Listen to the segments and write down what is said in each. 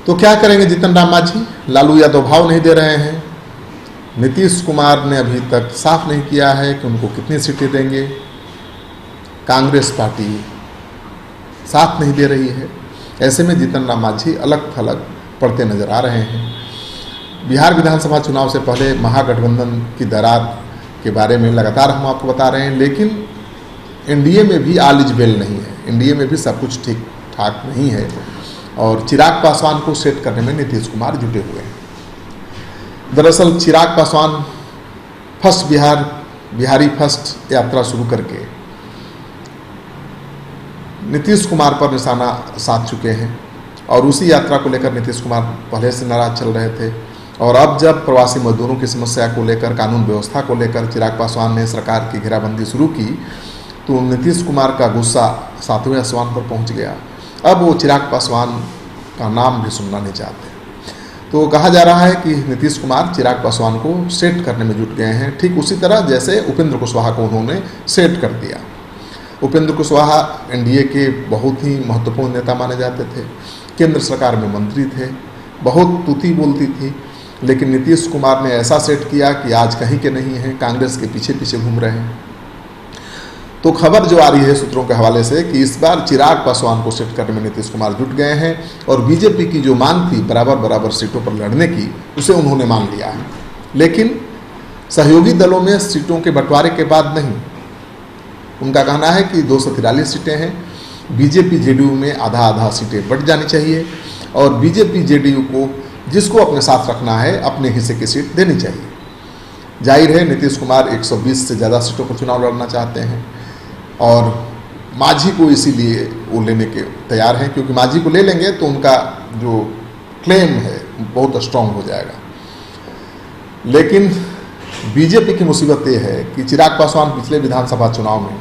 तो क्या करेंगे जीतन राम मांझी? लालू यादव भाव नहीं दे रहे हैं। नीतीश कुमार ने अभी तक साफ नहीं किया है कि उनको कितनी सीटें देंगे। कांग्रेस पार्टी साथ नहीं दे रही है। ऐसे में जीतन राम मांझी अलग थलग पड़ते नजर आ रहे हैं। बिहार विधानसभा चुनाव से पहले महागठबंधन की दरार के बारे में लगातार हम आपको बता रहे हैं, लेकिन एनडीए में भी ऑल इज वेल नहीं है। एनडीए में भी सब कुछ ठीक ठाक नहीं है और चिराग पासवान को सेट करने में नीतीश कुमार जुटे हुए हैं। दरअसल चिराग पासवान बिहारी फर्स्ट यात्रा शुरू करके नीतीश कुमार पर निशाना साध चुके हैं और उसी यात्रा को लेकर नीतीश कुमार पहले से नाराज चल रहे थे। और अब जब प्रवासी मजदूरों की समस्या को लेकर, कानून व्यवस्था को लेकर चिराग पासवान ने सरकार की घेराबंदी शुरू की तो नीतीश कुमार का गुस्सा 7वें आसमान पर पहुंच गया। अब वो चिराग पासवान का नाम भी सुनना नहीं चाहते। तो कहा जा रहा है कि नीतीश कुमार चिराग पासवान को सेट करने में जुट गए हैं, ठीक उसी तरह जैसे उपेंद्र कुशवाहा को उन्होंने सेट कर दिया। उपेंद्र कुशवाहा एनडीए के बहुत ही महत्वपूर्ण नेता माने जाते थे, केंद्र सरकार में मंत्री थे, बहुत तूती बोलती थी, लेकिन नीतीश कुमार ने ऐसा सेट किया कि आज कहीं के नहीं हैं, कांग्रेस के पीछे पीछे घूम रहे हैं। तो खबर जो आ रही है सूत्रों के हवाले से कि इस बार चिराग पासवान को सेट करने में नीतीश कुमार जुट गए हैं और बीजेपी की जो मांग थी बराबर सीटों पर लड़ने की, उसे उन्होंने मान लिया है। लेकिन सहयोगी दलों में सीटों के बंटवारे के बाद नहीं, उनका कहना है कि 243 सीटें हैं, बीजेपी जेडीयू में आधा सीटें बढ़ जानी चाहिए और बीजेपी जेडीयू को जिसको अपने साथ रखना है अपने हिस्से की सीट देनी चाहिए। जाहिर है नीतीश कुमार 120 से ज़्यादा सीटों पर चुनाव लड़ना चाहते हैं और मांझी को इसीलिए वो लेने के तैयार हैं, क्योंकि मांझी को ले लेंगे तो उनका जो क्लेम है बहुत स्ट्रांग हो जाएगा। लेकिन बीजेपी की मुसीबत ये है कि चिराग पासवान पिछले विधानसभा चुनाव में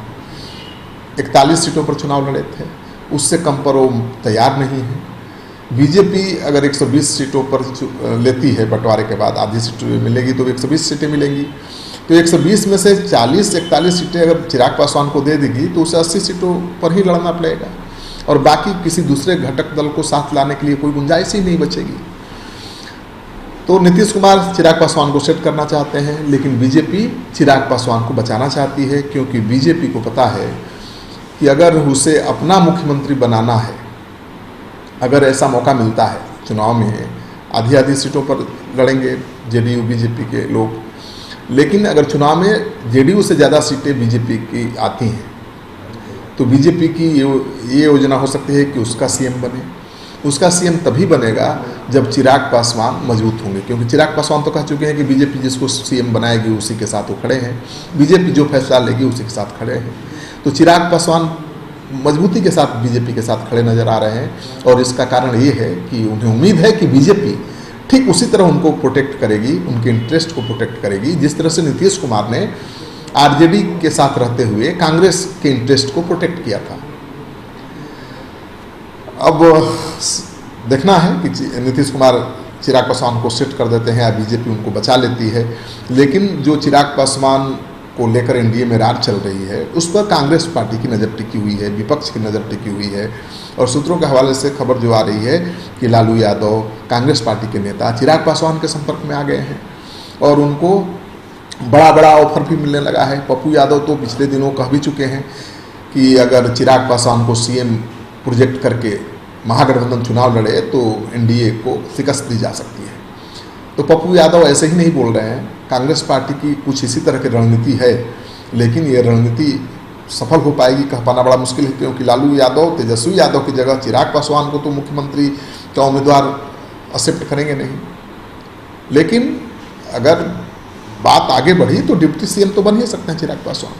41 सीटों पर चुनाव लड़े थे, उससे कम पर वो तैयार नहीं है। बीजेपी अगर 120 सीटों पर लेती है, बंटवारे के बाद आधी सीटें मिलेगी तो 120 सीटें मिलेंगी, तो 120 में से 40-41 सीटें अगर चिराग पासवान को दे देगी तो उसे 80 सीटों पर ही लड़ना पड़ेगा और बाकी किसी दूसरे घटक दल को साथ लाने के लिए कोई गुंजाइश ही नहीं बचेगी। तो नीतीश कुमार चिराग पासवान को सेट करना चाहते हैं, लेकिन बीजेपी चिराग पासवान को बचाना चाहती है, क्योंकि बीजेपी को पता है कि अगर उसे अपना मुख्यमंत्री बनाना है, अगर ऐसा मौका मिलता है चुनाव में, आधी सीटों पर लड़ेंगे जेडीयू बीजेपी के लोग, लेकिन अगर चुनाव में जेडीयू से ज़्यादा सीटें बीजेपी की आती हैं तो बीजेपी की ये योजना हो सकती है कि उसका सीएम बने। उसका सीएम तभी बनेगा जब चिराग पासवान मजबूत होंगे, क्योंकि चिराग पासवान तो कह चुके हैं कि बीजेपी जिसको सीएम बनाएगी उसी के साथ वो खड़े हैं, बीजेपी जो फैसला लेगी उसी के साथ खड़े हैं। तो चिराग पासवान मजबूती के साथ बीजेपी के साथ खड़े नजर आ रहे हैं और इसका कारण ये है कि उन्हें उम्मीद है कि बीजेपी ठीक उसी तरह उनको प्रोटेक्ट करेगी, उनके इंटरेस्ट को प्रोटेक्ट करेगी जिस तरह से नीतीश कुमार ने आरजेडी के साथ रहते हुए कांग्रेस के इंटरेस्ट को प्रोटेक्ट किया था। अब देखना है कि नीतीश कुमार चिराग पासवान को सेट कर देते हैं या बीजेपी उनको बचा लेती है। लेकिन जो चिराग पासवान को लेकर एनडीए में रार चल रही है उस पर कांग्रेस पार्टी की नज़र टिकी हुई है, विपक्ष की नज़र टिकी हुई है और सूत्रों के हवाले से खबर जो आ रही है कि लालू यादव कांग्रेस पार्टी के नेता चिराग पासवान के संपर्क में आ गए हैं और उनको बड़ा ऑफर भी मिलने लगा है। पप्पू यादव तो पिछले दिनों कह भी चुके हैं कि अगर चिराग पासवान को सीएम प्रोजेक्ट करके महागठबंधन चुनाव लड़े तो एनडीए को शिकस्त दी जा सकती है। तो पप्पू यादव ऐसे ही नहीं बोल रहे हैं, कांग्रेस पार्टी की कुछ इसी तरह की रणनीति है, लेकिन ये रणनीति सफल हो पाएगी कह पाना बड़ा मुश्किल है, क्योंकि लालू यादव तेजस्वी यादव की जगह चिराग पासवान को तो मुख्यमंत्री का उम्मीदवार एक्सेप्ट करेंगे नहीं। लेकिन अगर बात आगे बढ़ी तो डिप्टी सीएम तो बन ही सकते हैं चिराग पासवान।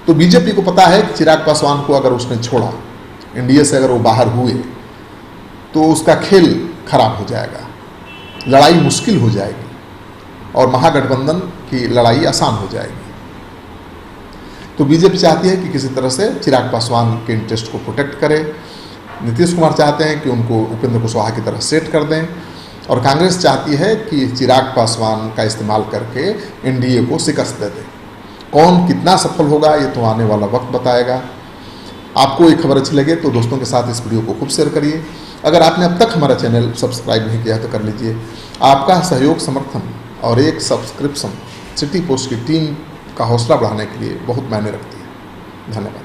तो बीजेपी को पता है कि चिराग पासवान को अगर उसने छोड़ा, एनडीए से अगर वो बाहर हुए तो उसका खेल खराब हो जाएगा, लड़ाई मुश्किल हो जाएगी और महागठबंधन की लड़ाई आसान हो जाएगी। तो बीजेपी चाहती है कि किसी तरह से चिराग पासवान के इंटरेस्ट को प्रोटेक्ट करे। नीतीश कुमार चाहते हैं कि उनको उपेंद्र कुशवाहा की तरह सेट कर दें और कांग्रेस चाहती है कि चिराग पासवान का इस्तेमाल करके एनडीए को शिकस्त दे दें। कौन कितना सफल होगा ये तो आने वाला वक्त बताएगा। आपको ये खबर अच्छी लगे तो दोस्तों के साथ इस वीडियो को खूब शेयर करिए। अगर आपने अब तक हमारा चैनल सब्सक्राइब नहीं किया तो कर लीजिए। आपका सहयोग, समर्थन और एक सब्सक्रिप्शन सिटी पोस्ट की टीम का हौसला बढ़ाने के लिए बहुत मायने रखती है। धन्यवाद।